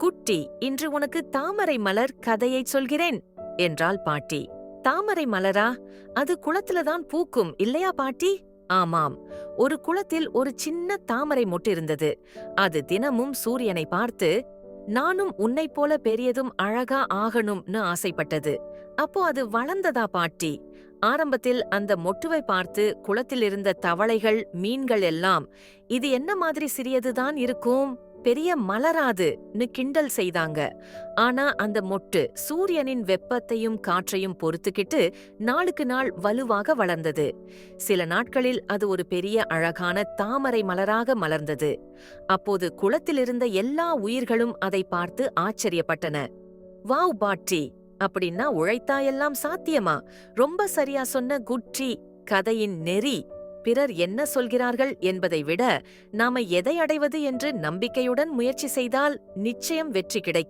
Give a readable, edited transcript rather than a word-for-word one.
குட்டி, இன்று உனக்கு தாமரை மலர் கதையைச் சொல்கிறேன் என்றாள் பாட்டி. தாமரை மலரா? அது குளத்தில்தான் பூக்கும் இல்லையா பாட்டி? ஆமாம். ஒரு குளத்தில் ஒரு சின்ன தாமரை மொட்டு இருந்தது. அது தினமும் சூரியனை பார்த்து, நானும் உன்னைப் போல பெரியதும் அழகா ஆகணும்னு ஆசைப்பட்டது. அப்போ அது வளர்ந்ததா பாட்டி? ஆரம்பத்தில் அந்த மொட்டுவை பார்த்து குளத்தில் இருந்த தவளைகள், மீன்கள் எல்லாம், இது என்ன மாதிரி சிறியதுதான் இருக்கும், பெரிய மலராதுன்னு கிண்டல் செய்தாங்க. ஆனா அந்த மொட்டு சூரியனின் வெப்பத்தையும் காற்றையும் பொறுத்துக்கிட்டு நாளுக்கு நாள் வலுவாக வளர்ந்தது. சில நாட்களில் அது ஒரு பெரிய அழகான தாமரை மலராக மலர்ந்தது. அப்போது குளத்திலிருந்த எல்லா உயிர்களும் அதை பார்த்து ஆச்சரியப்பட்டன. வாவ் பாட்டி, அப்படின்னா உழைத்தாயெல்லாம் சாத்தியமா? ரொம்ப சரியா சொன்ன குட்டி. கதையின் நெறி பிறர் என்ன சொல்கிறார்கள் என்பதை விட நாம எதை அடைவது என்று நம்பிக்கையுடன் முயற்சி செய்தால் நிச்சயம் வெற்றி கிடைக்கும்.